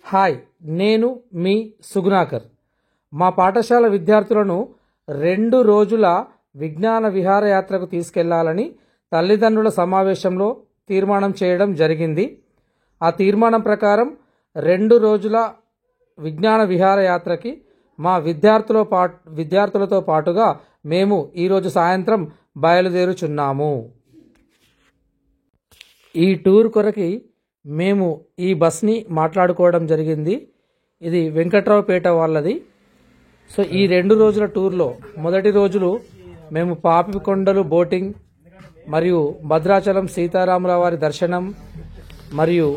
Hi, నేను మీ సుగుణాకర్. మా పాఠశాల విద్యార్థులను 2 రోజుల విజ్ఞాన విహారయాత్రకు తీసుకెళ్లాలని తల్లిదండ్రుల సమావేశంలో తీర్మానం చేయడం జరిగింది. ఆ తీర్మానం ప్రకారం 2 రోజుల విజ్ఞాన విహారయాత్రకి మా విద్యార్థులతో పాటుగా మేము ఈరోజు సాయంత్రం బయలుదేరుచున్నాము. ఈ టూర్ కొరకి మేము ఈ బస్ని మాట్లాడుకోవడం జరిగింది. ఇది వెంకట్రావుపేట వాళ్ళది. సో ఈ 2 రోజుల టూర్లో మొదటి రోజులు మేము పాపికొండలు బోటింగ్ మరియు భద్రాచలం సీతారాముల వారి దర్శనం మరియు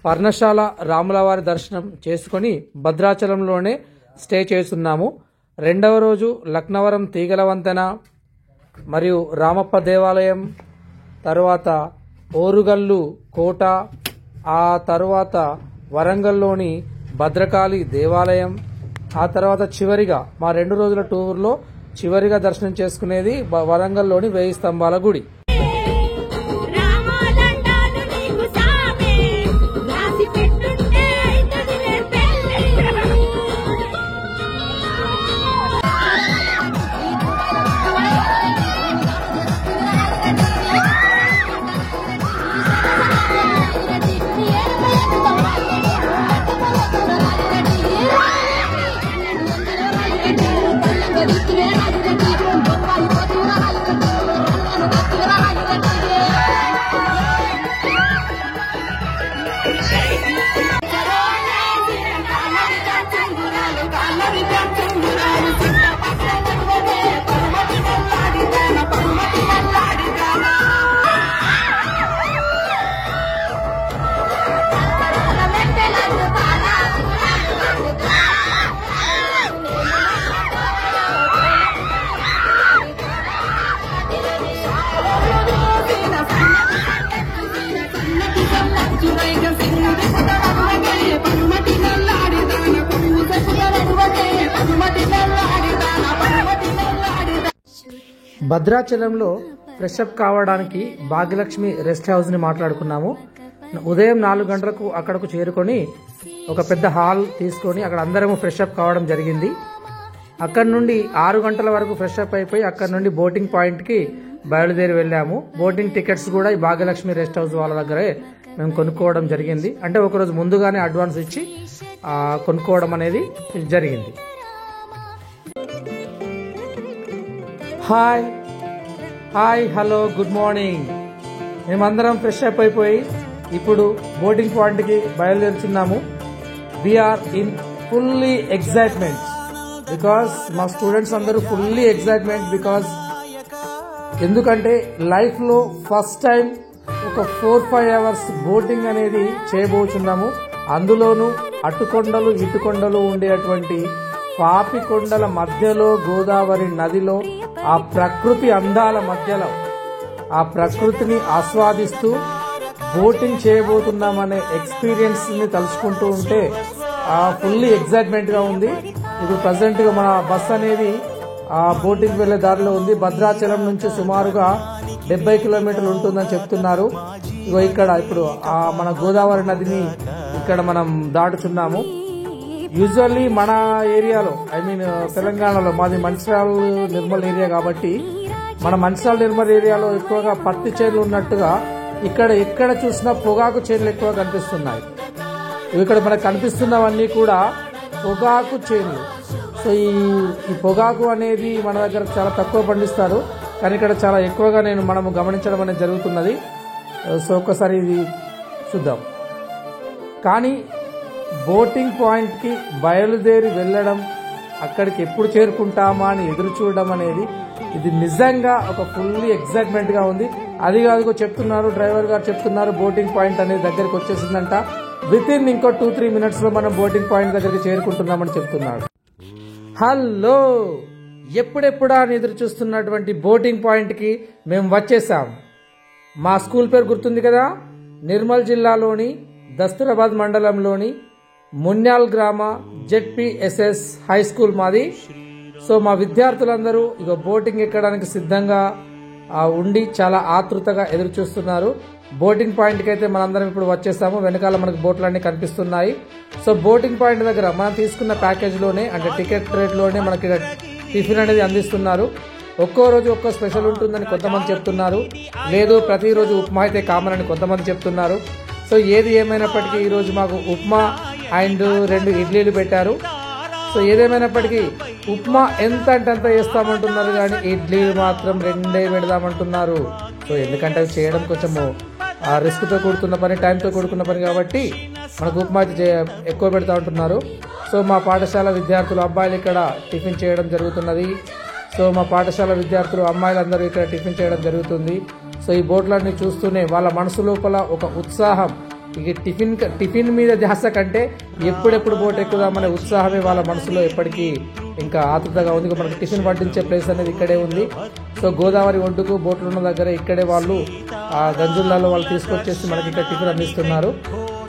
పర్ణశాల రాములవారి దర్శనం చేసుకొని భద్రాచలంలోనే స్టే చేస్తున్నాము. 2వ రోజు లక్నవరం తీగల వంతెన మరియు రామప్ప దేవాలయం, తర్వాత ఓరుగల్లు కోట, ఆ తర్వాత వరంగల్లోని భద్రకాళి దేవాలయం, ఆ తర్వాత చివరిగా మా 2 రోజుల టూర్లో చివరిగా దర్శనం చేసుకునేది వరంగల్లోని 1000 స్తంభాల గుడి. భద్రాచలంలో ఫ్రెషప్ కావడానికి భాగ్యలక్ష్మి రెస్ట్ హౌస్ని మాట్లాడుకున్నాము. ఉదయం 4 గంటలకు అక్కడకు చేరుకొని ఒక పెద్ద హాల్ తీసుకొని అక్కడ అందరము ఫ్రెషప్ కావడం జరిగింది. అక్కడి నుండి 6 గంటల వరకు ఫ్రెషప్ అయిపోయి అక్కడి నుండి బోటింగ్ పాయింట్కి బయలుదేరి వెళ్ళాము. బోటింగ్ టికెట్స్ కూడా ఈ భాగ్యలక్ష్మి రెస్ట్ హౌస్ వాళ్ళ దగ్గరే మేము కొనుక్కోవడం జరిగింది. అంటే ఒకరోజు ముందుగానే అడ్వాన్స్ ఇచ్చి కొనుక్కోవడం అనేది జరిగింది. Hi hello good morning. మేమందరం ఫ్రెష్ అప్ అయిపోయి ఇప్పుడు బోటింగ్ పాయింట్కి బయలుదేరుతున్నాము. We are in fully excitement because మా స్టూడెంట్స్ అందరూ ఫుల్లీ ఎగ్జైట్మెంట్ బికాస్ ఎందుకంటే లైఫ్లో ఫస్ట్ టైం ఒక 4-5 అవర్స్ బోటింగ్ అనేది చేయబోతున్నాము. అందులోనూ అటుకొండలు ఇటుకొండలు ఉండేటువంటి పాపికొండల మధ్యలో గోదావరి నదిలో ఆ ప్రకృతి అందాల మధ్యలో ఆ ప్రకృతిని ఆస్వాదిస్తూ బోటింగ్ చేయబోతున్నామనే ఎక్స్పీరియన్స్ ని తలుచుకుంటూ ఉంటే ఫుల్లీ ఎగ్జైట్మెంట్ గా ఉంది. ఇప్పుడు ప్రజెంట్ గా మన బస్ అనేది ఆ బోటింగ్ వెళ్లే దారిలో ఉంది. భద్రాచలం నుంచి సుమారుగా 70 కిలోమీటర్లు ఉంటుందని చెప్తున్నారు. ఇక్కడ ఇప్పుడు మన గోదావరి నదిని ఇక్కడ మనం దాటుతున్నాము. యూజువల్లీ మన ఏరియాలో తెలంగాణలో మాది మంచిర్యాల నిర్మల్ ఏరియా కాబట్టి మన మంచిర్యాల నిర్మల్ ఏరియాలో ఎక్కువగా పత్తి చేనులు ఉన్నట్టుగా ఇక్కడ ఎక్కడ చూసినా పొగాకు చేనులు ఎక్కువ కనిపిస్తున్నాయి. ఇక్కడ మనకు కనిపిస్తున్నవన్నీ కూడా పొగాకు చేనులు. సో ఈ పొగాకు అనేది మన దగ్గర చాలా తక్కువ పండిస్తారు, కానీ ఇక్కడ చాలా ఎక్కువగా మనము గమనించడం అనేది జరుగుతున్నది. సో ఒక్కసారి ఇది చూద్దాం. కానీ బోటింగ్ పాయింట్కి బయలుదేరి వెళ్ళడం, అక్కడికి ఎప్పుడు చేరుకుంటామా అని ఎదురు చూడడం అనేది ఇది నిజంగా ఒక ఫుల్లీ ఎగ్జైట్మెంట్గా ఉంది. అది కాదుగో చెప్తున్నారు, డ్రైవర్ గారు చెప్తున్నారు బోటింగ్ పాయింట్ అనేది దగ్గరికి వచ్చేసిందంట. విత్ ఇన్ ఇంకో 2-3 మినిట్స్లో మనం బోటింగ్ పాయింట్ దగ్గరికి చేరుకుంటున్నామని చెప్తున్నాడు. హలో, ఎప్పుడెప్పుడా అని ఎదురు చూస్తున్నటువంటి బోటింగ్ పాయింట్కి మేము వచ్చేసాం. మా స్కూల్ పేరు గుర్తుంది కదా, నిర్మల్ జిల్లాలోని దస్తూరాబాద్ మండలంలోని మున్యాల్ గ్రామ జెడ్పీఎస్ఎస్ హై స్కూల్ మాది. సో మా విద్యార్థులందరూ బోటింగ్ ఎక్కడానికి సిద్ధంగా ఉండి చాలా ఆతృతగా ఎదురు చూస్తున్నారు. బోటింగ్ పాయింట్కి అయితే మనందరం ఇప్పుడు వచ్చేసాము. వెనకాల మనకు బోట్లన్నీ కనిపిస్తున్నాయి. సో బోటింగ్ పాయింట్ దగ్గర మనం తీసుకున్న ప్యాకేజ్లోనే అంటే టికెట్ రేట్లోనే మనకి టిఫిన్ అనేది అందిస్తున్నారు. ఒక్కో రోజు ఒక్కో స్పెషల్ ఉంటుందని కొంతమంది చెప్తున్నారు. లేదు ప్రతిరోజు ఉప్మా అయితే కామన్ అని కొంతమంది చెప్తున్నారు. సో ఏది ఏమైనప్పటికీ ఈరోజు మాకు ఉప్మా అండ్ 2 ఇడ్లీలు పెట్టారు. సో ఏదేమైనప్పటికీ ఉప్మా ఎంత అంటే అంత వేస్తామంటున్నారు కానీ ఇడ్లీలు మాత్రం 2 పెడదామంటున్నారు. సో ఎందుకంటే అవి చేయడం కొంచెము రిస్క్తో కూడుకున్న పని, టైంతో కూడుకున్న పని కాబట్టి మనకు ఉప్మా ఎక్కువ పెడతా ఉంటున్నారు. సో మా పాఠశాల విద్యార్థులు అబ్బాయిలు ఇక్కడ టిఫిన్ చేయడం జరుగుతున్నది. సో మా పాఠశాల విద్యార్థులు అమ్మాయిలందరూ ఇక్కడ టిఫిన్ చేయడం జరుగుతుంది. సో ఈ బోట్లన్నీ చూస్తూనే వాళ్ళ మనసు లోపల ఒక ఉత్సాహం, ఇక టిఫిన్ మీద ధ్యాస కంటే ఎప్పుడెప్పుడు బోట్ ఎక్కుదామనే ఉత్సాహమే వాళ్ళ మనసులో ఎప్పటికీ ఇంకా ఆతృతగా ఉంది. మనకి టిఫిన్ వడ్డించే ప్లేస్ అనేది ఇక్కడే ఉంది. సో గోదావరి ఒడ్డుకు బోట్లు ఉన్న దగ్గర ఇక్కడే వాళ్ళు ఆ గంజులలో వాళ్ళు తీసుకొచ్చేసి మనకి ఇక్కడ టిఫిన్ అందిస్తున్నారు.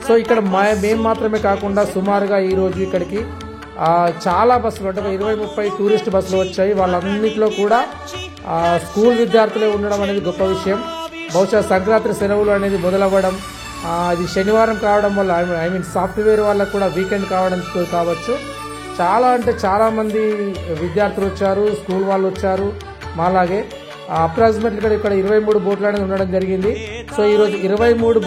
సో ఇక్కడ మేము మాత్రమే కాకుండా సుమారుగా ఈరోజు ఇక్కడికి చాలా బస్సులు అంటే 20-30 టూరిస్ట్ బస్సులు వచ్చాయి. వాళ్ళన్నింటిలో కూడా స్కూల్ విద్యార్థులే ఉండడం అనేది గొప్ప విషయం. బహుశా సంక్రాంతి సెలవులు అనేది మొదలవ్వడం, అది శనివారం కావడం వల్ల సాఫ్ట్వేర్ వాళ్ళకు కూడా వీకెండ్ కావడం కావచ్చు. చాలా అంటే చాలా మంది విద్యార్థులు వచ్చారు, స్కూల్ వాళ్ళు వచ్చారు. మాలాగే అప్రాక్సిమేట్లీ ఇక్కడ 23 బోట్లు అనేది ఉండడం జరిగింది. సో ఈరోజు 23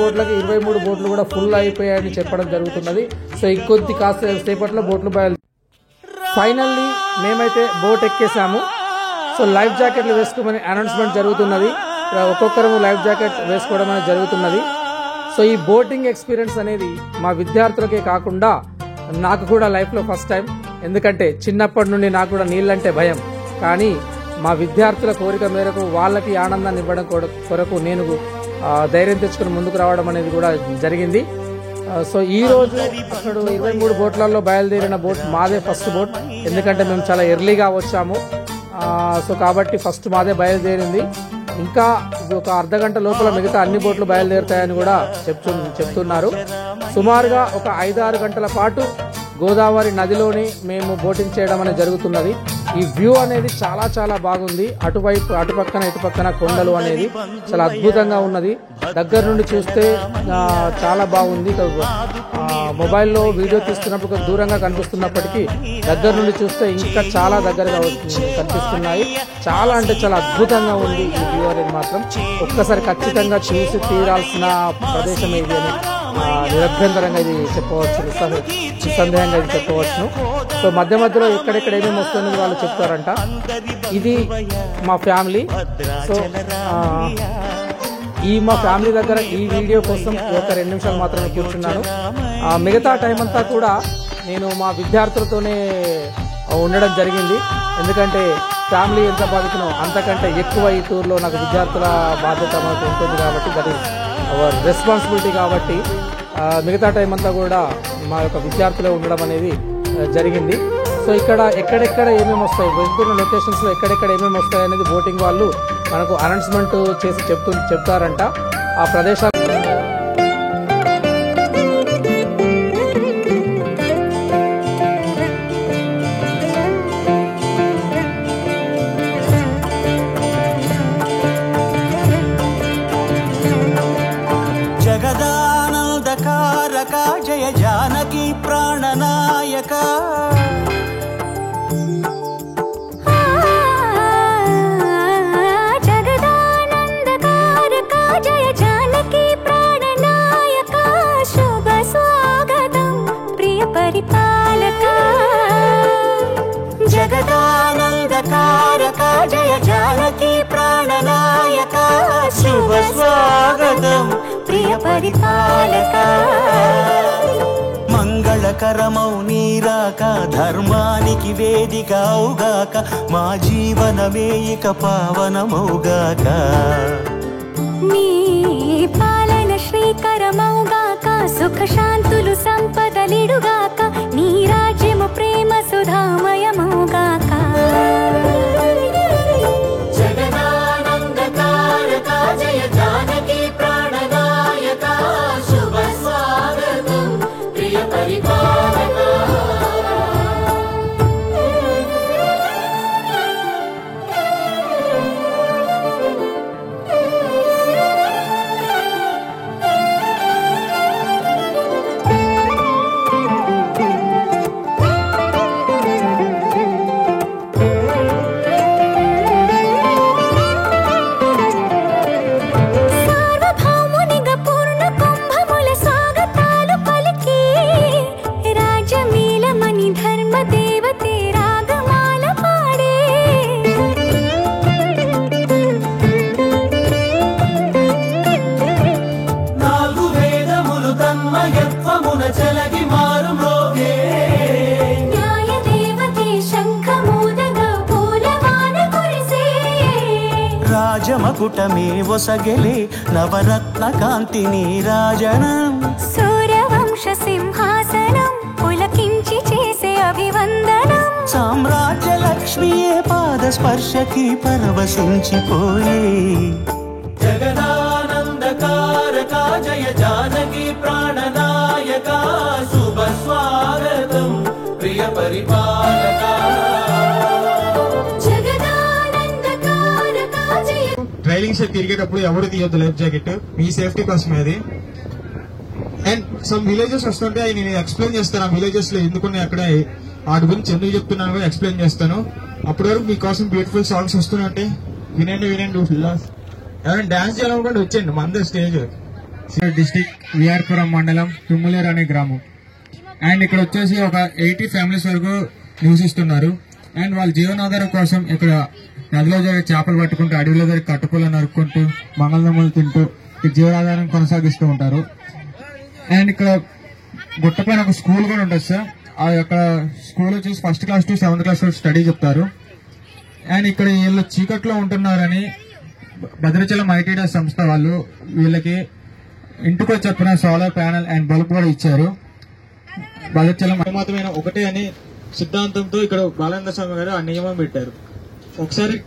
బోట్లు కూడా ఫుల్ అయిపోయాయని చెప్పడం జరుగుతున్నది. సో ఇంకొద్ది కాస్త సేపట్లో బోట్లు ఫైనల్లీ మేమైతే బోట్ ఎక్కేసాము. సో లైఫ్ జాకెట్లు వేసుకోమని అనౌన్స్మెంట్ జరుగుతున్నది. ఒక్కొక్కరు లైఫ్ జాకెట్ వేసుకోవడం అనేది జరుగుతున్నది. సో ఈ బోటింగ్ ఎక్స్పీరియన్స్ అనేది మా విద్యార్థులకే కాకుండా నాకు కూడా లైఫ్లో ఫస్ట్ టైం. ఎందుకంటే చిన్నప్పటి నుండి నాకు కూడా నీళ్ళంటే భయం. కానీ మా విద్యార్థుల కోరిక మేరకు వాళ్ళకి ఆనందాన్ని ఇవ్వడం కొరకు నేను ధైర్యం తెచ్చుకుని ముందుకు రావడం అనేది కూడా జరిగింది. సో ఈ రోజు అక్కడ 23 బోట్లలో బయలుదేరిన బోట్ మాదే ఫస్ట్ బోట్. ఎందుకంటే మేము చాలా ఎర్లీగా వచ్చాము. సో కాబట్టి ఫస్ట్ మాదే బయలుదేరింది. ఇంకా ఒక అర్ధగంట లోపల మిగతా అన్ని బోట్లు బయలుదేరుతాయని కూడా చెప్తున్నారు. సుమారుగా ఒక 5-6 గంటల పాటు గోదావరి నదిలోనే మేము బోటింగ్ చేయడం అనేది జరుగుతున్నది. ఈ వ్యూ అనేది చాలా చాలా బాగుంది. అటుపక్కన ఇటుపక్కన కొండలు అనేది చాలా అద్భుతంగా ఉన్నది. దగ్గర నుండి చూస్తే చాలా బాగుంది. మొబైల్లో వీడియో తీస్తున్నప్పుడు దూరంగా కనిపిస్తున్నప్పటికీ దగ్గర నుండి చూస్తే ఇంకా చాలా దగ్గరగా కనిపిస్తున్నాయి. చాలా అంటే చాలా అద్భుతంగా ఉంది ఈ వ్యూ అనేది మాత్రం. ఒక్కసారి ఖచ్చితంగా చూసి తీరాల్సిన ప్రదేశం ఇది అని నిరభ్యంతరంగా ఇది చెప్పవచ్చు, నిస్సందేహంగా ఇది చెప్పవచ్చును. సో మధ్య మధ్యలో ఎక్కడెక్కడ ఏమేమి వస్తుందని వాళ్ళు చెప్తారంట. ఇది మా ఫ్యామిలీ. సో మా ఫ్యామిలీ దగ్గర ఈ వీడియో కోసం ఒక 2 నిమిషాలు మాత్రమే కూర్చున్నాను. మిగతా టైం అంతా కూడా నేను మా విద్యార్థులతోనే ఉండడం జరిగింది. ఎందుకంటే ఫ్యామిలీ ఎంత బాధితునో అంతకంటే ఎక్కువ ఈ టూర్లో నాకు విద్యార్థుల బాధ్యత మనకు ఉంటుంది కాబట్టి, దట్ ఈస్ అవర్ రెస్పాన్సిబిలిటీ. కాబట్టి మిగతా టైం అంతా కూడా మా యొక్క విద్యార్థులే ఉండడం అనేది జరిగింది. సో ఇక్కడ ఎక్కడెక్కడ ఏమేమి వస్తాయి, వెళ్తున్న లొకేషన్స్లో ఎక్కడెక్కడ ఏమేమి వస్తాయి అనేది బోటింగ్ వాళ్ళు మనకు అనౌన్స్మెంట్ చేసి చెప్తారంట. ఆ ప్రదేశాలు జగదానందకారక జయ జానకి ప్రాణనాయక జగదానందకారక జయ జానకి ప్రాణనాయక శుభ స్వాగతం ప్రియ పరిపాలక. మంగళకరమౌ నీరాక ధర్మానికి వేదికవుగాక మా జీవనమే ఇక పావనమౌగాక. నీ పాలన శ్రీకరమౌగాక సుఖ శాంతులు సంపదలిడుగాక నీ రాజ్యము ప్రేమ సుధామయమౌగాక. జగదానందకారక జయ జానకి ప్రాణనాయక శుభ స్వాగతం ప్రియ పరిపాలక. మకుటమే ఒసగెలే నవరత్న కాంతి నీరాజనం సూర్యవంశ సింహాసనం పులకించి చేసే అభివందనం సామ్రాజ్య లక్ష్మియే పాద స్పర్శకి పరవశించిపోయే జగదానందకారక జయ జానకి ప్రాణనాయక శుభ స్వాగతం ప్రియ పరిపాలక డ్రైవింగ్ షెడ్ తిరిగేటప్పుడు ఎవరు తీయొద్దు లైఫ్ జాకెట్, మీ సేఫ్టీ కోసమే అది. అండ్ సమ్ విలేజెస్ వస్తుంటే నేను ఎక్స్ప్లెయిన్ చేస్తాను. ఆ విలేజెస్ లో ఎందుకున్నాయి అక్కడ వాటి గురించి ఎందుకు చెప్తున్నాను కూడా ఎక్స్ప్లెయిన్ చేస్తాను. అప్పటి వరకు మీకోసం బ్యూటిఫుల్ సాంగ్స్ వస్తున్నట్టే వినండి. ఎవరైనా డాన్స్ చేయాలనుకుంటే వచ్చేయండి మందే స్టేజ్. డిస్టిక్ విఆర్పురం మండలం తుమ్ములేరు అనే గ్రామం. అండ్ ఇక్కడ వచ్చేసి ఒక 80 ఫ్యామిలీస్ వరకు నివసిస్తున్నారు. అండ్ వాళ్ళ జీవనాధారం కోసం ఇక్కడ నదిలో జరిగే చేపలు పట్టుకుంటూ, అడవిలో జరిగే కట్టుకులు నరుక్కుంటూ, బంగాళదుంపలు తింటూ ఈ జీవనాధారం కొనసాగిస్తూ ఉంటారు. అండ్ ఇక్కడ గుట్టపైన ఒక స్కూల్ కూడా ఉంటుంది సార్. ఆ యొక్క స్కూల్ వచ్చేసి 1st class to 7th class వరకు స్టడీ చెప్తారు. అండ్ ఇక్కడ వీళ్ళు చీకట్లో ఉంటున్నారని భద్రాచలం ఐటీడీ సంస్థ వాళ్ళు వీళ్ళకి ఇంటికి చెప్పిన సోలార్ ప్యానెల్ అండ్ బల్బ్ కూడా ఇచ్చారు. భద్రాచలం మాత్రమే ఒకటే అని సిద్ధాంతంతో ఇక్కడ బాలేంద్ర స్వామి గారు ఆ నియమం పెట్టారు. ఒకసారి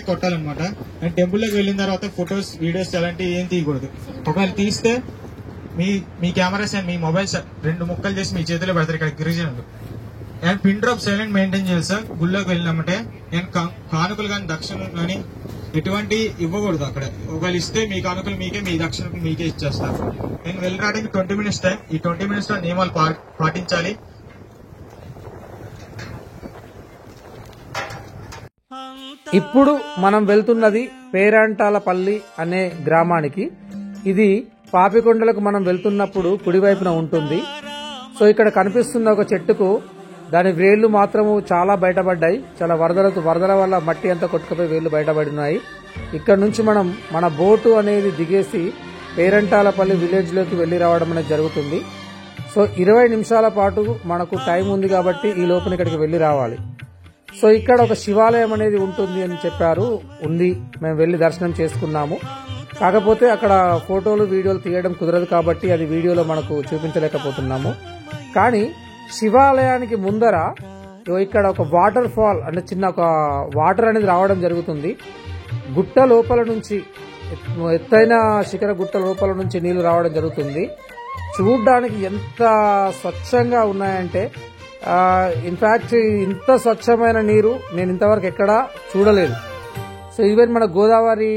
కొట్టాలన్నమాట. అండ్ టెంపుల్ లోకి వెళ్ళిన తర్వాత ఫొటోస్, వీడియోస్ అలాంటివి ఏం తీయకూడదు. ఒకవేళ తీస్తే మీ కెమెరాస్ అండ్ మీ మొబైల్స్ 2 ముక్కలు చేసి మీ చేతిలో పెడతారు ఇక్కడ గిరిజనులు. And pin drop silent maintain చేయాలి సార్. గుళ్ళోకి వెళ్ళినామంటే నేను కానుకలు కానీ దక్షిణ కానీ ఎటువంటి ఇవ్వకూడదు అక్కడ. ఒకవేళ ఇస్తే మీ కానుకలు మీకే, మీ దక్షిణకు మీకే ఇచ్చేస్తారు. నేను వెళ్ళి రావడానికి 20 minutes టైం. ఈ 20 minutes లో నియమాలు పాటించాలి. ఇప్పుడు మనం వెళ్తున్నది పేరంటాలపల్లి అనే గ్రామానికి. ఇది పాపికొండలకు మనం వెళ్తున్నప్పుడు కుడివైపున ఉంటుంది. సో ఇక్కడ కనిపిస్తున్న ఒక చెట్టుకు దాని వేళ్లు మాత్రము చాలా బయటపడ్డాయి. చాలా వరదల వల్ల మట్టి అంతా కొట్టుకుపోయి వేళ్లు బయటపడినాయి. ఇక్కడ నుంచి మనం మన బోటు అనేది దిగేసి పేరంటాలపల్లి విలేజ్ లోకి వెళ్లి రావడం అనేది జరుగుతుంది. సో 20 నిమిషాల పాటు మనకు టైం ఉంది కాబట్టి ఈ లోపల ఇక్కడికి వెళ్లి రావాలి. సో ఇక్కడ ఒక శివాలయం అనేది ఉంటుంది అని చెప్పారు. ఉంది, మేము వెళ్లి దర్శనం చేసుకున్నాము. కాకపోతే అక్కడ ఫోటోలు, వీడియోలు తీయడం కుదరదు కాబట్టి అది వీడియోలో మనకు చూపించలేకపోతున్నాము. కానీ శివాలయానికి ముందర ఇక్కడ ఒక వాటర్ ఫాల్ అంటే చిన్న ఒక వాటర్ అనేది రావడం జరుగుతుంది. గుట్ట లోపల నుంచి, ఎత్తైన శిఖర గుట్ట లోపల నుంచి నీళ్లు రావడం జరుగుతుంది. చూడ్డానికి ఎంత స్వచ్ఛంగా ఉన్నాయంటే, ఇన్ఫాక్ట్ ఇంత స్వచ్ఛమైన నీరు నేను ఇంతవరకు ఎక్కడా చూడలేదు. సో ఈవెన్ మన గోదావరి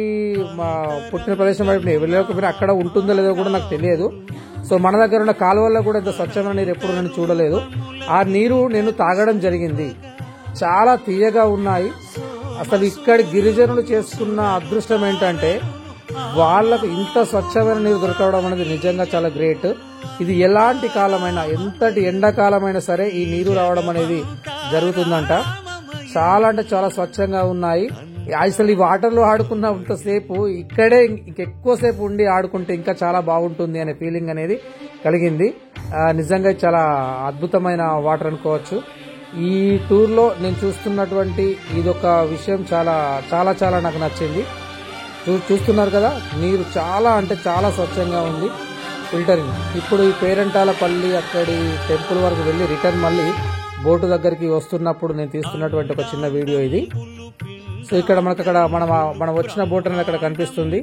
పుట్టిన ప్రదేశం వైపు వెళ్ళకపోయినా అక్కడ ఉంటుందో లేదో కూడా నాకు తెలియదు. సో మన దగ్గర ఉన్న కాలువల్లో కూడా ఇంత స్వచ్ఛమైన నీరు ఎప్పుడు నేను చూడలేదు. ఆ నీరు నేను తాగడం జరిగింది. చాలా తీయగా ఉన్నాయి. అసలు ఇక్కడి గిరిజనులు చేసుకున్న అదృష్టం ఏంటంటే వాళ్లకు ఇంత స్వచ్ఛమైన నీరు దొరకడం అనేది నిజంగా చాలా గ్రేట్. ఇది ఎలాంటి కాలమైనా, ఎంతటి ఎండాకాలమైనా సరే ఈ నీరు రావడం అనేది జరుగుతుందంట. చాలా అంటే చాలా స్వచ్ఛంగా ఉన్నాయి. అసలు ఈ వాటర్లో ఆడుకున్నంతసేపు ఇక్కడే ఇంకెక్కువసేపు ఉండి ఆడుకుంటే ఇంకా చాలా బాగుంటుంది అనే ఫీలింగ్ అనేది కలిగింది. నిజంగా చాలా అద్భుతమైన వాటర్ అనుకోవచ్చు. ఈ టూర్లో నేను చూస్తున్నటువంటి ఇదొక విషయం చాలా చాలా చాలా నాకు నచ్చింది. చూస్తున్నారు కదా, నీరు చాలా అంటే చాలా స్వచ్ఛంగా ఉంది. ఫిల్టరింగ్. ఇప్పుడు ఈ పేరంటాలపల్లి అక్కడి టెంపుల్ వరకు వెళ్ళి రిటర్న్ మళ్ళీ బోటు దగ్గరికి వస్తున్నప్పుడు నేను తీస్తున్నటువంటి ఒక చిన్న వీడియో ఇది. సో ఇక్కడ మనకు అక్కడ మనం వచ్చిన బోట్ అనేది అక్కడ కనిపిస్తుంది.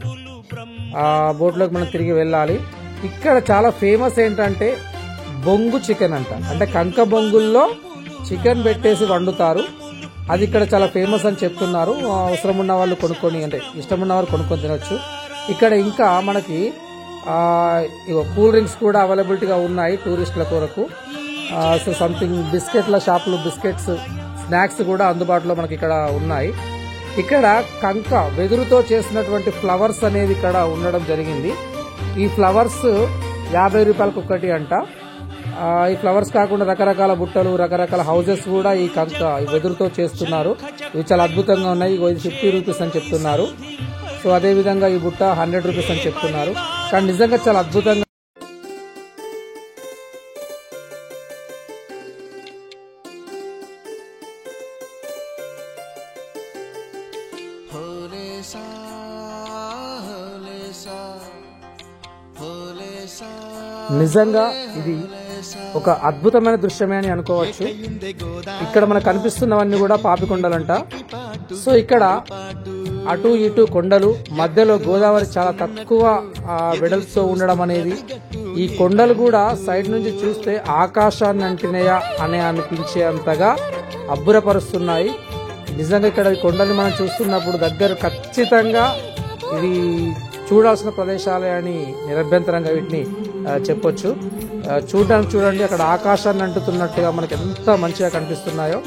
ఆ బోట్లోకి మనం తిరిగి వెళ్ళాలి. ఇక్కడ చాలా ఫేమస్ ఏంటంటే బొంగు చికెన్ అంట. అంటే కంక బొంగుల్లో చికెన్ పెట్టేసి వండుతారు. అది ఇక్కడ చాలా ఫేమస్ అని చెప్తున్నారు. అవసరం ఉన్న వాళ్ళు కొనుక్కొని, అంటే ఇష్టం ఉన్న వాళ్ళు కొనుక్కొని తినొచ్చు. ఇక్కడ ఇంకా మనకి కూల్ డ్రింక్స్ కూడా అవైలబిలిటీగా ఉన్నాయి టూరిస్టుల కొరకు. సో సంథింగ్ బిస్కెట్ల షాపులు, బిస్కెట్స్, స్నాక్స్ కూడా అందుబాటులో మనకి ఇక్కడ ఉన్నాయి. ఇక్కడ కంక వెదురుతో చేసినటువంటి ఫ్లవర్స్ అనేది ఇక్కడ ఉండడం జరిగింది. ఈ ఫ్లవర్స్ 50 రూపాయలకు ఒకటి అంట. ఈ ఫ్లవర్స్ కాకుండా రకరకాల బుట్టలు, రకరకాల హౌసెస్ కూడా ఈ కంక వెదురుతో చేస్తున్నారు. ఇవి చాలా అద్భుతంగా ఉన్నాయి. ఇది 50 రూపీస్ అని చెప్తున్నారు. సో అదే విధంగా ఈ బుట్ట 100 రూపీస్ అని చెప్తున్నారు. కానీ నిజంగా చాలా అద్భుతంగా హోరే నిజంగా ఇది ఒక అద్భుతమైన దృశ్యమే అని అనుకోవచ్చు. ఇక్కడ మనకు కనిపిస్తున్నవన్నీ కూడా పాపికొండలంట. సో ఇక్కడ అటు ఇటు కొండలు, మధ్యలో గోదావరి చాలా తక్కువ వెడల్పుతో ఉండడం అనేది, ఈ కొండలు కూడా సైడ్ నుంచి చూస్తే ఆకాశాన్ని అంటినయా అని అనిపించేంతగా అబ్బురపరుస్తున్నాయి. నిజంగా ఇక్కడ ఈ కొండలు మనం చూస్తున్నప్పుడు దగ్గర ఖచ్చితంగా ఇవి చూడాల్సిన ప్రదేశాలే అని నిరభ్యంతరంగా వీటిని చెప్పొచ్చు. చూడండి అక్కడ ఆకాశాన్ని అంటుతున్నట్టుగా మనకి ఎంత మంచిగా కనిపిస్తున్నాయో.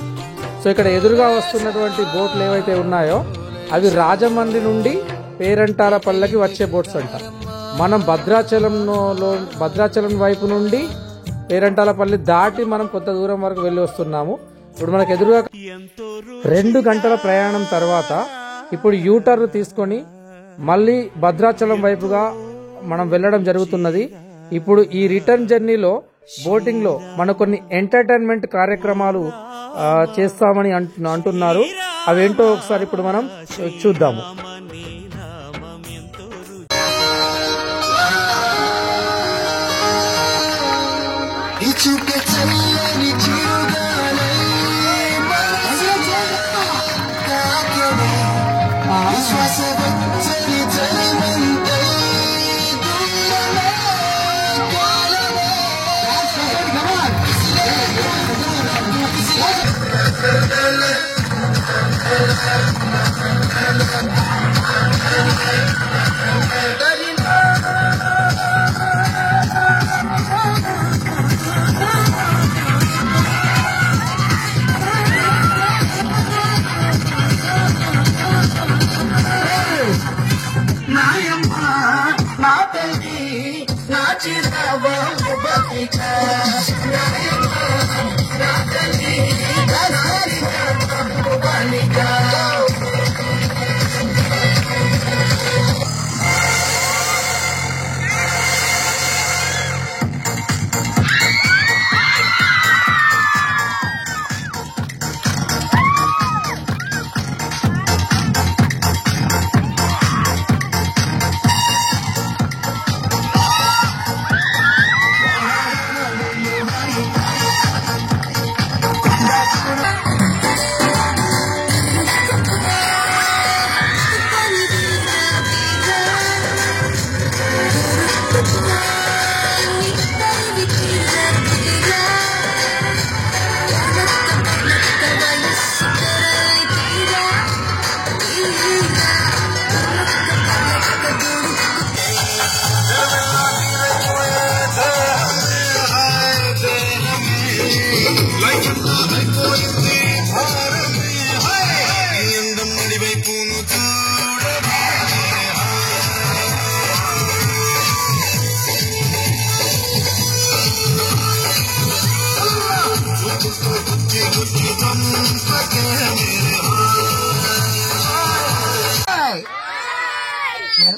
సో ఇక్కడ ఎదురుగా వస్తున్నటువంటి బోట్లు ఏవైతే ఉన్నాయో అవి రాజమండ్రి నుండి పేరంటాలపల్లెకి వచ్చే బోట్స్ అంట. మనం భద్రాచలం వైపు నుండి పేరంటాలపల్లి దాటి మనం కొంత దూరం వరకు వెళ్ళి వస్తున్నాము. ఇప్పుడు మనకు ఎదురుగా 2 గంటల ప్రయాణం తర్వాత ఇప్పుడు యూటర్న్ తీసుకొని మళ్ళీ భద్రాచలం వైపుగా మనం వెళ్ళడం జరుగుతున్నది. ఇప్పుడు ఈ రిటర్న్ జర్నీలో బోటింగ్ లో మన కొన్ని ఎంటర్టైన్మెంట్ కార్యక్రమాలు చేస్తామని అంటున్నారు. అవేంటో ఒకసారి ఇప్పుడు మనం చూద్దాము.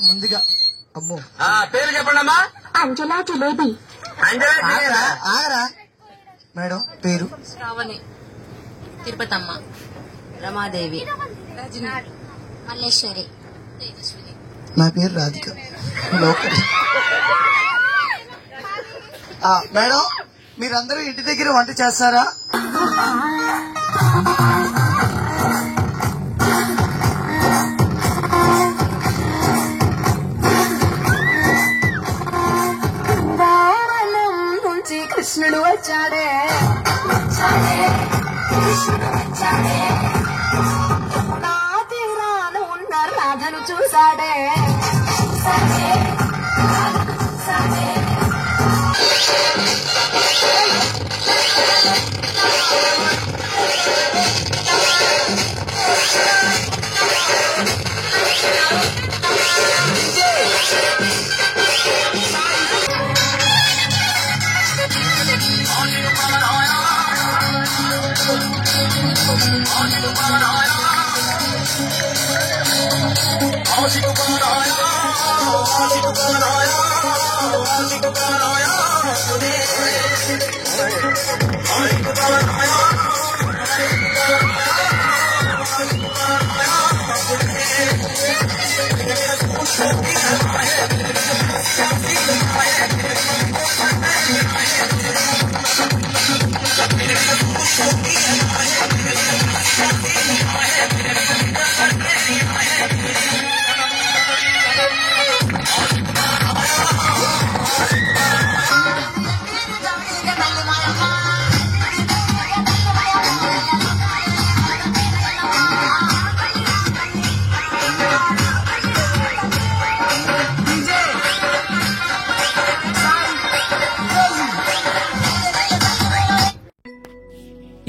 ముందుగా అమ్మో పేరు చెప్పండమ్మా. అంజలా జిలేబీ. ఆగరా మేడం. పేరు శ్రావణి, తిరుపతమ్మ, రమాదేవి, మల్లేశ్వరి, తేజస్విని. నా పేరు రాధిక. లోకల్. మేడం మీరందరూ ఇంటి దగ్గర వంట చేస్తారా? కృష్ణుడు వచ్చాడే, నా తీరాన ఉన్న రాధను చూసాడే.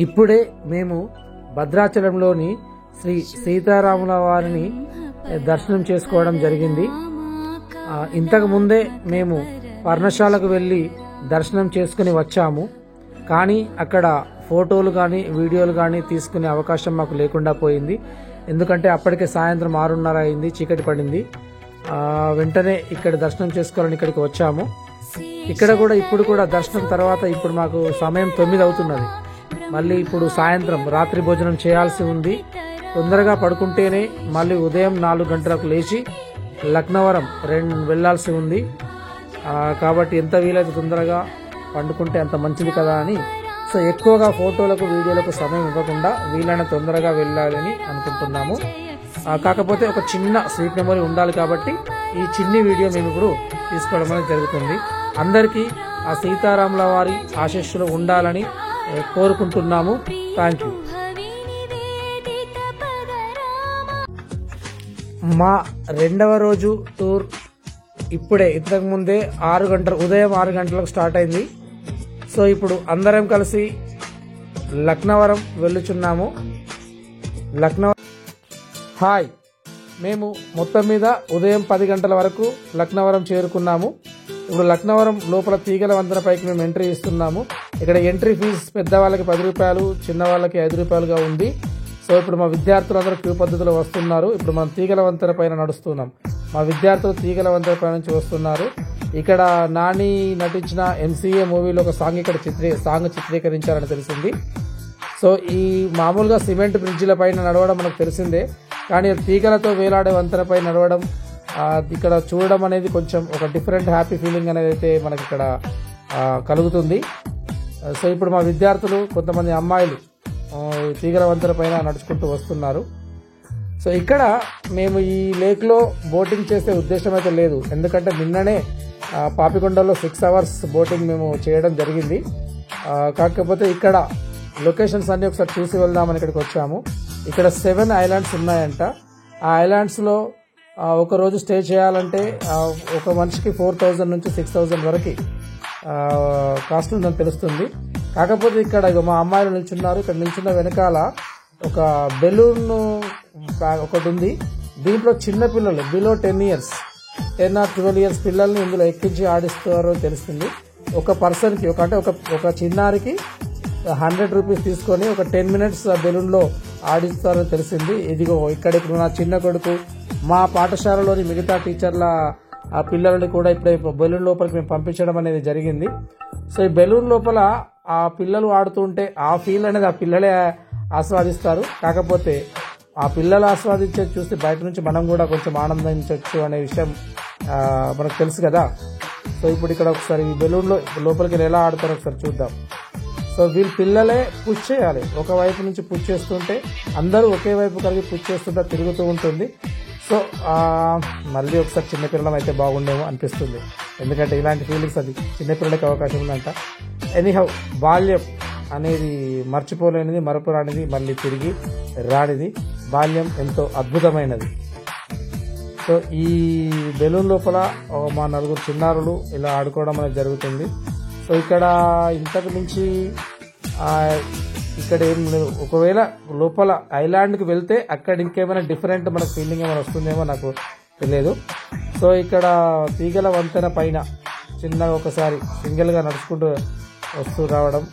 ఇప్పుడే మేము భద్రాచలంలోని శ్రీ సీతారాముల వారిని దర్శనం చేసుకోవడం జరిగింది. ఇంతకు ముందే మేము పర్ణశాలకు వెళ్ళి దర్శనం చేసుకుని వచ్చాము. కానీ అక్కడ ఫోటోలు కానీ వీడియోలు కానీ తీసుకునే అవకాశం మాకు లేకుండా పోయింది. ఎందుకంటే అప్పటికే సాయంత్రం 6:30 అయింది, చీకటి పడింది. వెంటనే ఇక్కడ దర్శనం చేసుకోవాలని ఇక్కడికి వచ్చాము. ఇక్కడ కూడా ఇప్పుడు కూడా దర్శనం తర్వాత ఇప్పుడు మాకు సమయం 9 అవుతున్నది. మళ్ళీ ఇప్పుడు సాయంత్రం రాత్రి భోజనం చేయాల్సి ఉంది. తొందరగా పడుకుంటేనే మళ్ళీ ఉదయం 4 గంటలకు లేచి లక్నవరం వెళ్లాల్సి ఉంది. కాబట్టి ఎంత వీలైతే తొందరగా పండుకుంటే అంత మంచిది కదా అని సో ఎక్కువగా ఫోటోలకు వీడియోలకు సమయం ఇవ్వకుండా వీలైన తొందరగా వెళ్ళాలని అనుకుంటున్నాము. కాకపోతే ఒక చిన్న స్వీట్ మెమరీ ఉండాలి కాబట్టి ఈ చిన్ని వీడియో మేము ఇప్పుడు తీసుకోవడం అనేది జరుగుతుంది. అందరికీ ఆ సీతారాముల వారి ఆశీస్సులు ఉండాలని కోరుకుంటున్నాము. Thank you. మా 2వ రోజు టూర్ ఇప్పుడే ఇంతకు ముందే ఉదయం 6 గంటలకు స్టార్ట్ అయింది. సో ఇప్పుడు అందరం కలిసి లక్నవరం వెళ్ళుచున్నాము. హాయ్, మేము మొత్తం మీద ఉదయం 10 గంటల వరకు లక్నవరం చేరుకున్నాము. ఇప్పుడు లక్నవరం లోపల తీగల వంతెన పైకి మేము ఎంట్రీ ఇస్తున్నాము. ఇక్కడ ఎంట్రీ ఫీజు పెద్దవాళ్ళకి 10 రూపాయలు, చిన్నవాళ్ళకి 5 రూపాయలుగా ఉంది. సో ఇప్పుడు మా విద్యార్థులందరూ క్యూ పద్ధతిలో వస్తున్నారు. ఇప్పుడు మనం తీగల వంతెన పైన నడుస్తున్నాం. మా విద్యార్థులు తీగల వంతెన పై నుంచి వస్తున్నారు. ఇక్కడ నాని నటించిన MCA మూవీలో ఒక సాంగ్ ఇక్కడ సాంగ్ చిత్రీకరించారని తెలిసింది. సో ఈ మామూలుగా సిమెంట్ బ్రిడ్జిల పైన నడవడం మనకు తెలిసిందే, కానీ తీగలతో వేలాడే వంతెనపై నడవడం ఇక్కడ చూడడం అనేది కొంచెం ఒక డిఫరెంట్ హ్యాపీ ఫీలింగ్ అనేది అయితే మనకి ఇక్కడ కలుగుతుంది. సో ఇప్పుడు మా విద్యార్థులు కొంతమంది అమ్మాయిలు తీగల వంతెన పైన నడుచుకుంటూ వస్తున్నారు. సో ఇక్కడ మేము ఈ లేక్లో బోటింగ్ చేసే ఉద్దేశం అయితే లేదు, ఎందుకంటే నిన్ననే పాపికొండలో 6 hours బోటింగ్ మేము చేయడం జరిగింది. కాకపోతే ఇక్కడ లొకేషన్స్ అన్ని ఒకసారి చూసి వెళ్దామని ఇక్కడికి వచ్చాము. ఇక్కడ 7 ఐలాండ్స్ ఉన్నాయంట. ఆ ఐలాండ్స్లో ఒక రోజు స్టే చేయాలంటే ఒక మనిషికి 4,000 నుంచి 6,000 వరకు కాస్ట్ ఉందని తెలుస్తుంది. కాకపోతే ఇక్కడ మా అమ్మాయిలు నిల్చున్నారు. ఇక్కడ నిల్చున్న వెనకాల ఒక బెలూన్ ఒకటి ఉంది. దీంట్లో చిన్న పిల్లలు బిలో 10 years 10 or 12 years పిల్లల్ని ఇందులో ఎక్కించి ఆడిస్తారో తెలుస్తుంది. ఒక పర్సన్కి ఒక చిన్నారికి 100 రూపీస్ తీసుకొని ఒక 10 minutes బెలూన్లో ఆడిస్తారో తెలిసింది. ఇదిగో ఇక్కడ నా చిన్న కొడుకు, మా పాఠశాలలోని మిగతా టీచర్ల ఆ పిల్లలని కూడా ఇప్పుడే బెలూన్ లోపలికి మేము పంపించడం అనేది జరిగింది. సో ఈ బెలూన్ లోపల ఆ పిల్లలు ఆడుతుంటే ఆ ఫీల్ అనేది ఆ పిల్లలే ఆస్వాదిస్తారు. కాకపోతే ఆ పిల్లలు ఆస్వాదించేది చూస్తే బయట నుంచి మనం కూడా కొంచెం ఆనందించవచ్చు అనే విషయం మనకు తెలుసు కదా. సో ఇప్పుడు ఇక్కడ ఒకసారి ఈ బెలూన్లో లోపలికి ఎలా ఆడతారో ఒకసారి చూద్దాం. సో వీళ్ళు పిల్లలే పుష్ చేయాలి. ఒకవైపు నుంచి పుష్ చేస్తుంటే అందరూ ఒకే వైపు కలిగి పుష్ చేస్తుంటే తిరుగుతూ ఉంటుంది. సో మళ్ళీ ఒకసారి చిన్నపిల్లలం అయితే బాగుండేమో అనిపిస్తుంది, ఎందుకంటే ఇలాంటి ఫీలింగ్స్ అది చిన్నపిల్లలకి అవకాశం ఉందంట. ఎనీహౌ, బాల్యం అనేది మర్చిపోలేనిది, మరపురానిది, మళ్ళీ తిరిగి రానిది. బాల్యం ఎంతో అద్భుతమైనది. సో ఈ బెలూన్ లోపల మా 4 చిన్నారులు ఇలా ఆడుకోవడం అనేది జరుగుతుంది. సో ఇక్కడ ఇంతకు మించి ఇక్కడ ఏం లేదు. ఒకవేళ లోపల ఐలాండ్కి వెళ్తే అక్కడ ఇంకేమైనా డిఫరెంట్ మనకు ఫీలింగ్ ఏమైనా వస్తుందేమో నాకు తెలియదు. సో ఇక్కడ తీగల వంతెన పైన చిన్నగా ఒకసారి సింగిల్గా నడుచుకుంటూ వస్తూ రావడం.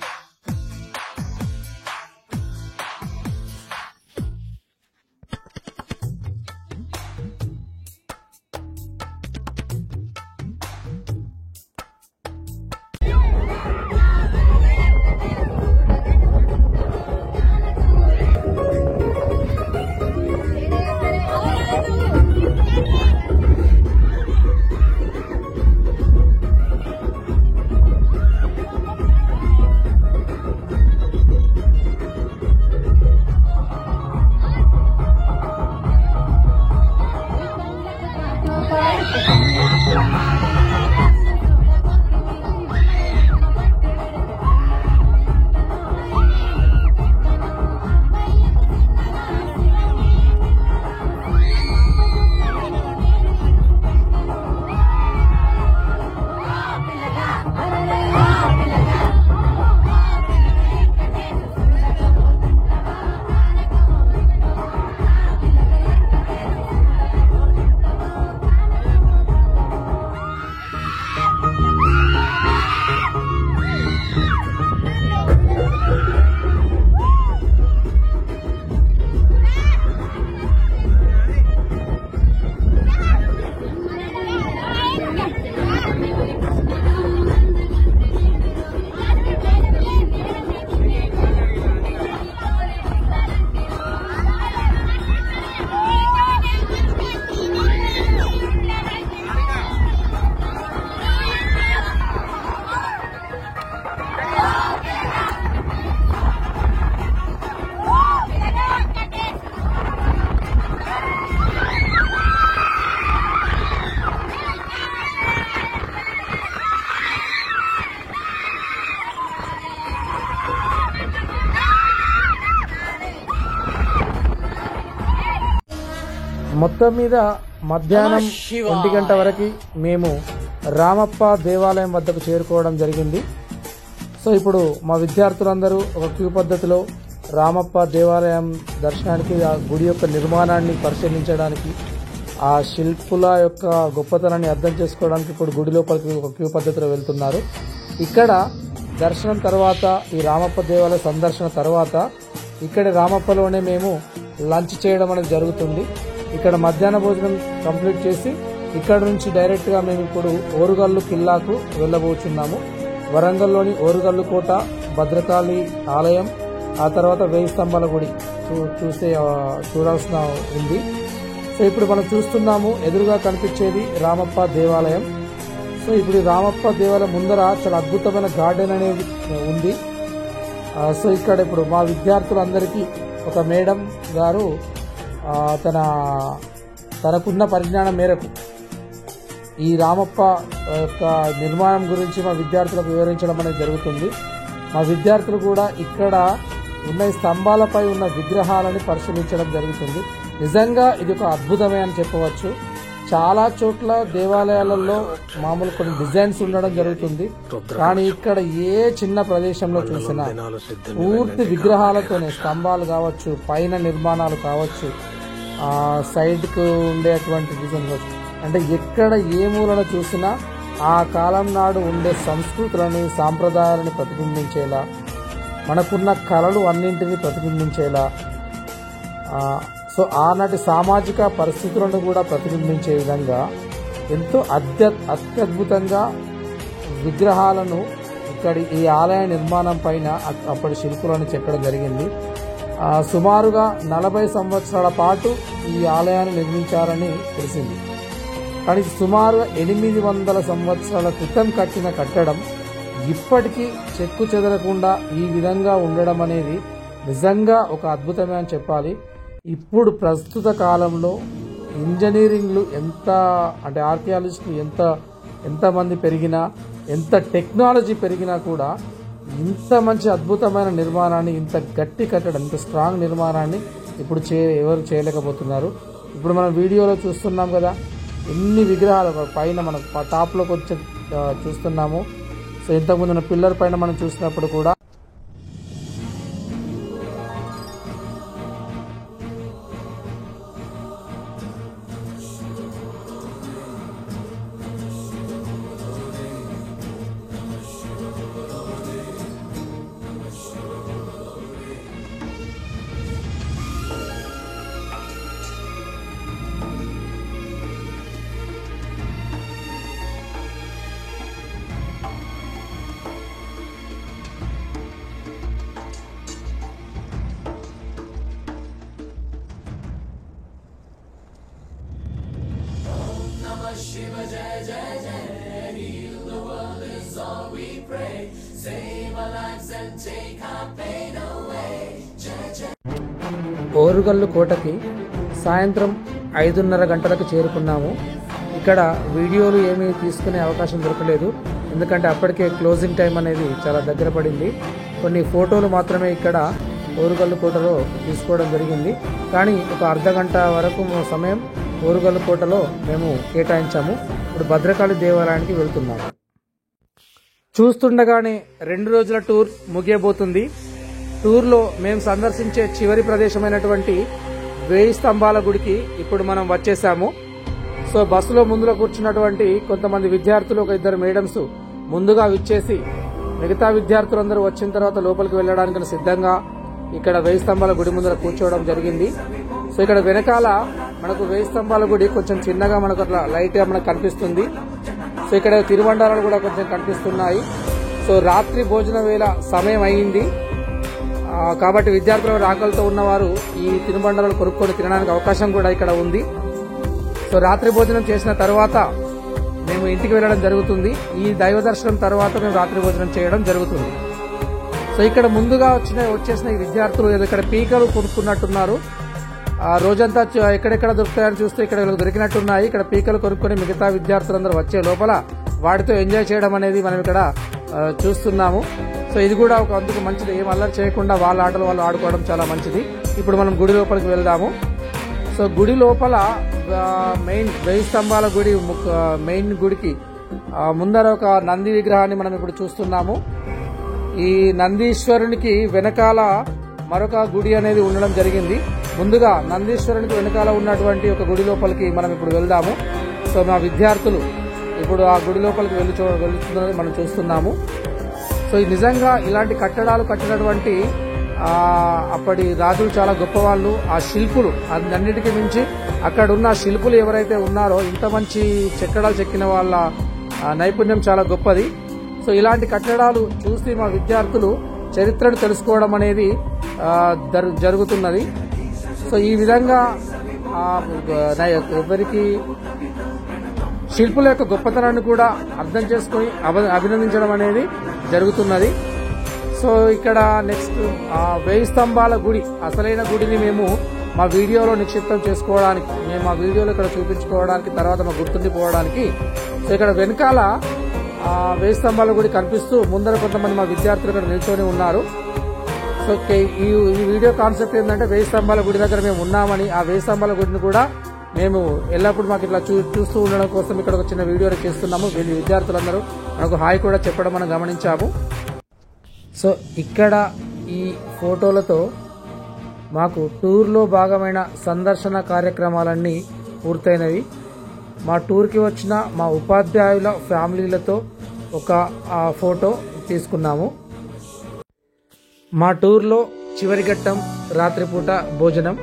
మొత్తం మీద మధ్యాహ్నం 1 గంట వరకు మేము రామప్ప దేవాలయం వద్దకు చేరుకోవడం జరిగింది. సో ఇప్పుడు మా విద్యార్థులందరూ ఒక క్యూ పద్ధతిలో రామప్ప దేవాలయం దర్శనానికి, ఆ గుడి యొక్క నిర్మాణాన్ని పరిశీలించడానికి, ఆ శిల్పుల యొక్క గొప్పతనాన్ని అర్థం చేసుకోవడానికి ఇప్పుడు గుడి లోపలికి ఒక క్యూ పద్ధతిలో వెళ్తున్నారు. ఇక్కడ దర్శనం తర్వాత, ఈ రామప్ప దేవాలయ సందర్శన తర్వాత ఇక్కడ రామప్పలోనే మేము లంచ్ చేయడం అనేది జరుగుతుంది. ఇక్కడ మధ్యాహ్న భోజనం కంప్లీట్ చేసి ఇక్కడ నుంచి డైరెక్ట్గా మేము ఇప్పుడు ఓరుగల్లు కిల్లాకు వెళ్ళబోతున్నాము. వరంగల్లోని ఓరుగల్లు కోట, భద్రకాళి ఆలయం, ఆ తర్వాత 1000 స్తంభాల గుడి చూడాల్సిన ఉంది. సో ఇప్పుడు మనం చూస్తున్నాము ఎదురుగా కనిపించేది రామప్ప దేవాలయం. సో ఇప్పుడు ఈ రామప్ప దేవాలయం ముందర చాలా అద్భుతమైన గార్డెన్ అనేది ఉంది. సో ఇక్కడ ఇప్పుడు మా విద్యార్థులందరికీ ఒక మేడం గారు తనకున్న పరిజ్ఞానం మేరకు ఈ రామప్ప యొక్క నిర్మాణం గురించి మా విద్యార్థులకు వివరించడం అనేది జరుగుతుంది. మా విద్యార్థులు కూడా ఇక్కడ ఉన్న స్తంభాలపై ఉన్న విగ్రహాలని పరిశీలించడం జరుగుతుంది. నిజంగా ఇది ఒక అద్భుతమే అని చెప్పవచ్చు. చాలా చోట్ల దేవాలయాలలో మామూలు కొన్ని డిజైన్స్ ఉండడం జరుగుతుంది, కానీ ఇక్కడ ఏ చిన్న ప్రదేశంలో చూసినా పూర్తి విగ్రహాలతోనే, స్తంభాలు కావచ్చు, పైన నిర్మాణాలు కావచ్చు, సైడ్కు ఉండేటువంటి డిజైన్ కావచ్చు, అంటే ఎక్కడ ఏ మూలన చూసినా ఆ కాలం నాడు ఉండే సంస్కృతులని, సాంప్రదాయాలని ప్రతిబింబించేలా, మనకున్న కళలు అన్నింటినీ ప్రతిబింబించేలా, సో ఆనాటి సామాజిక పరిస్థితులను కూడా ప్రతిబింబించే విధంగా ఎంతో అత్యద్భుతంగా విగ్రహాలను ఇక్కడ ఈ ఆలయ నిర్మాణం పైన అప్పటి శిల్పులను చెక్కడం జరిగింది. సుమారుగా 40 సంవత్సరాల పాటు ఈ ఆలయాన్ని నిర్మించారని తెలిసింది. కానీ సుమారుగా 800 సంవత్సరాల క్రితం కట్టిన కట్టడం ఇప్పటికీ చెక్కు చెదరకుండా ఈ విధంగా ఉండడం అనేది నిజంగా ఒక అద్భుతమే అని చెప్పాలి. ఇప్పుడు ప్రస్తుత కాలంలో ఇంజనీరింగ్లు ఎంత, అంటే ఆర్కియాలజిస్టులు ఎంతమంది పెరిగినా, ఎంత టెక్నాలజీ పెరిగినా కూడా ఇంత మంచి అద్భుతమైన నిర్మాణాన్ని, ఇంత గట్టి కట్టడం, ఇంత స్ట్రాంగ్ నిర్మాణాన్ని ఇప్పుడు ఎవరు చేయలేకపోతున్నారు. ఇప్పుడు మనం వీడియోలో చూస్తున్నాం కదా, ఎన్ని విగ్రహాలు పైన మనం టాప్లో కొంచెం చూస్తున్నాము. సో ఇంతకుముందు పిల్లర్ పైన మనం చూసినప్పుడు కూడా ఓరుగల్లు కోటకి సాయంత్రం 5:30 గంటలకు చేరుకున్నాము. ఇక్కడ వీడియోలు ఏమీ తీసుకునే అవకాశం దొరకలేదు, ఎందుకంటే అప్పటికే క్లోజింగ్ టైం అనేది చాలా దగ్గర పడింది. కొన్ని ఫోటోలు మాత్రమే ఇక్కడ ఓరుగల్లు కోటలో తీసుకోవడం జరిగింది. కానీ ఒక అర్ధగంట వరకు సమయం ఓరుగల్లు కోటలో మేము కేటాయించాము. ఇప్పుడు భద్రకాళి దేవాలయానికి వెళ్తున్నాము. చూస్తుండగానే 2 రోజుల టూర్ ముగియబోతుంది. టూర్లో మేము సందర్శించే చివరి ప్రదేశమైనటువంటి 1000 స్తంభాల గుడికి ఇప్పుడు మనం వచ్చేసాము. సో బస్సులో ముందులో కూర్చున్నటువంటి కొంతమంది విద్యార్థులు, ఒక 2 మేడమ్స్ ముందుగా విచ్చేసి మిగతా విద్యార్థులందరూ వచ్చిన తర్వాత లోపలికి వెళ్ళడానికి సిద్ధంగా ఇక్కడ 1000 స్తంభాల గుడి ముందర కూర్చోవడం జరిగింది. సో ఇక్కడ వెనకాల మనకు 1000 స్తంభాల గుడి కొంచెం చిన్నగా మనకు అట్లా లైట్ గా మనకు కనిపిస్తుంది. సో ఇక్కడ తిరుబండారాలు కూడా కొంచెం కనిపిస్తున్నాయి. సో రాత్రి భోజన వేళ సమయం అయింది కాబట్టి విద్యార్థులు ఆకలితో ఉన్నవారు ఈ తినుబండారాలు కొనుక్కొని తినడానికి అవకాశం కూడా ఇక్కడ ఉంది. సో రాత్రి భోజనం చేసిన తర్వాత మేము ఇంటికి వెళ్ళడం జరుగుతుంది. ఈ దైవ దర్శనం తర్వాత మేము రాత్రి భోజనం చేయడం జరుగుతుంది. సో ఇక్కడ ముందుగా వచ్చేసిన ఈ విద్యార్థులు ఇక్కడ పీకలు కొనుక్కున్నట్టున్నారు. రోజంతా ఎక్కడెక్కడ దొరుకుతాయని చూస్తే ఇక్కడ వీళ్ళకి దొరికినట్టున్నాయి. ఇక్కడ పీకలు కొనుక్కొని మిగతా విద్యార్థులందరూ వచ్చే లోపల వాటితో ఎంజాయ్ చేయడం అనేది మనం ఇక్కడ చూస్తున్నాము. సో ఇది కూడా ఒక అందుకు మంచిది, ఏం అల్లరి చేయకుండా వాళ్ళ ఆటలు వాళ్ళు ఆడుకోవడం చాలా మంచిది. ఇప్పుడు మనం గుడి లోపలికి వెళ్దాము. సో గుడి లోపల మెయిన్ 1000 స్తంభాల గుడి మెయిన్ గుడికి ముందర ఒక నంది విగ్రహాన్ని మనం ఇప్పుడు చూస్తున్నాము. ఈ నందీశ్వరునికి వెనకాల మరొక గుడి అనేది ఉండడం జరిగింది. ముందుగా నందీశ్వరునికి వెనకాల ఉన్నటువంటి ఒక గుడి లోపలికి మనం ఇప్పుడు వెళ్దాము. సో మా విద్యార్థులు ఇప్పుడు ఆ గుడి లోపలికి వెళ్తున్నది మనం చూస్తున్నాము. సో నిజంగా ఇలాంటి కట్టడాలు కట్టినటువంటి అప్పటి రాజులు చాలా గొప్పవాళ్ళు. ఆ శిల్పులు అన్నిటికీ మించి అక్కడ ఉన్న శిల్పులు ఎవరైతే ఉన్నారో ఇంత మంచి చెక్కడాలు చెక్కిన వాళ్ళ నైపుణ్యం చాలా గొప్పది. సో ఇలాంటి కట్టడాలు చూసి మా విద్యార్థులు చరిత్రను తెలుసుకోవడం అనేది జరుగుతున్నది. సో ఈ విధంగా ఎవరికి శిల్పుల యొక్క గొప్పతనాన్ని కూడా అర్థం చేసుకుని అభినందించడం అనేది జరుగుతున్నది. సో ఇక్కడ నెక్స్ట్ 1000 స్తంభాల గుడి అసలైన గుడిని మేము మా వీడియోలో నిక్షిప్తం చేసుకోవడానికి, మేము మా వీడియోలో ఇక్కడ చూపించుకోవడానికి, తర్వాత మా గుర్తుండిపోవడానికి. సో ఇక్కడ వెనకాల 1000 స్తంభాల గుడి కనిపిస్తూ ముందర కొంతమంది మా విద్యార్థులు ఇక్కడ నిల్చొని ఉన్నారు. సో ఈ వీడియో కాన్సెప్ట్ ఏంటంటే 1000 స్తంభాల గుడి దగ్గర మేము ఉన్నామని, ఆ 1000 స్తంభాల గుడిని కూడా మేము ఎల్లప్పుడు మాకు ఇట్లా చూస్తూ ఉండడం కోసం ఇక్కడ ఒక చిన్న వీడియో చేస్తున్నాము. వీళ్ళు విద్యార్థులందరూ మనకు హాయ్ కూడా చెప్పడం మనం గమనించాము. సో ఇక్కడ ఈ ఫోటోలతో మాకు టూర్లో భాగమైన సందర్శన కార్యక్రమాలన్నీ పూర్తయినవి. మా టూర్కి వచ్చిన మా ఉపాధ్యాయుల ఫ్యామిలీలతో ఒక ఫోటో తీసుకున్నాము. మా టూర్లో చివరి ఘట్టం రాత్రిపూట భోజనం.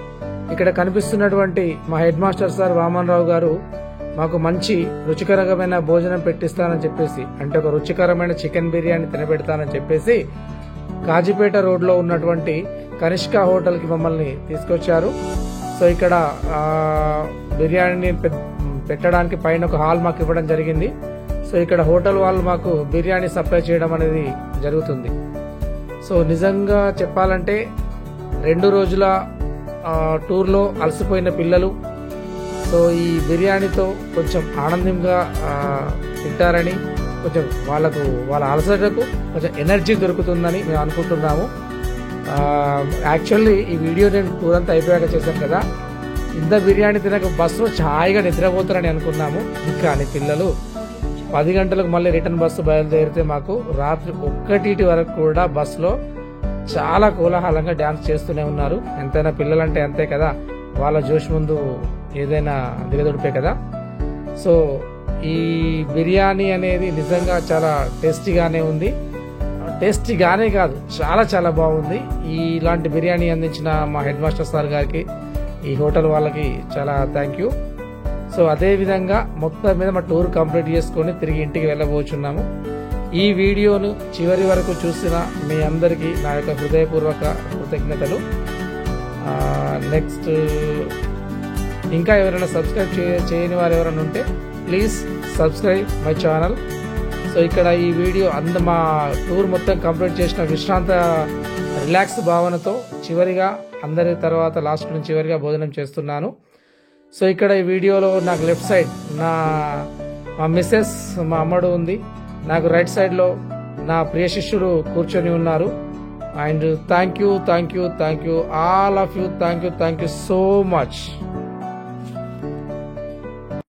ఇక్కడ కనిపిస్తున్నటువంటి మా హెడ్ మాస్టర్ సార్ వామన్ రావు గారు మాకు మంచి రుచికరమైన భోజనం పెట్టిస్తానని చెప్పేసి, అంటే ఒక రుచికరమైన చికెన్ బిర్యానీ తినబెడతానని చెప్పేసి కాజీపేట రోడ్లో ఉన్నటువంటి కనిష్క హోటల్కి మమ్మల్ని తీసుకొచ్చారు. సో ఇక్కడ బిర్యానీని పెట్టడానికి పైన ఒక హాల్ మాకు ఇవ్వడం జరిగింది. సో ఇక్కడ హోటల్ వాళ్ళు మాకు బిర్యానీ సప్లై చేయడం అనేది జరుగుతుంది. సో నిజంగా చెప్పాలంటే 2 రోజుల టూర్లో అలసిపోయిన పిల్లలు సో ఈ బిర్యానీతో కొంచెం ఆనందంగా తింటారని, కొంచెం వాళ్ళ అలసటకు కొంచెం ఎనర్జీ దొరుకుతుందని మేము అనుకుంటున్నాము. యాక్చువల్లీ ఈ వీడియో నేను టూర్ అంతా అయిపోయాక చేశాను కదా, ఇంత బిర్యానీ తినక బస్సులో ఛాయిగా నిద్రపోతారని అనుకున్నాము. కానీ పిల్లలు 10 గంటలకు మళ్ళీ రిటర్న్ బస్సు బయలుదేరితే మాకు రాత్రి 1 వరకు కూడా బస్సులో చాలా కోలాహలంగా డాన్స్ చేస్తూనే ఉన్నారు. ఎంతైనా పిల్లలంటే అంతే కదా, వాళ్ళ జోష్ ముందు ఏదైనా దిగదుడిపే కదా. సో ఈ బిర్యానీ అనేది నిజంగా చాలా టేస్టీగానే ఉంది. టేస్టీగానే కాదు, చాలా చాలా బాగుంది. ఇలాంటి బిర్యానీ అందించిన మా హెడ్ మాస్టర్ సార్ గారికి, ఈ హోటల్ వాళ్ళకి చాలా థ్యాంక్ యూ. సో అదే విధంగా మొత్తం మీద మా టూర్ కంప్లీట్ చేసుకొని తిరిగి ఇంటికి వెళ్ళబోచున్నాము. ఈ వీడియోను చివరి వరకు చూసిన మీ అందరికీ నా యొక్క హృదయపూర్వక కృతజ్ఞతలు. నెక్స్ట్ ఇంకా ఎవరైనా సబ్స్క్రైబ్ చేయని వారు ఎవరైనా ఉంటే please subscribe my channel. So ఇక్కడ ఈ వీడియో మా టూర్ మొత్తం కంప్లీట్ చేసిన విశ్రాంత రిలాక్స్ భావనతో చివరిగా అందరి తర్వాత లాస్ట్ నుంచి చివరిగా భోజనం చేస్తున్నాను. సో ఇక్కడ ఈ వీడియోలో నాకు లెఫ్ట్ సైడ్ మా మిస్సెస్, మా అమ్మడు ఉంది. నాకు రైట్ సైడ్లో నా ప్రియ శిష్యుడు కూర్చొని ఉన్నారు. And thank you all of you, thank you so much.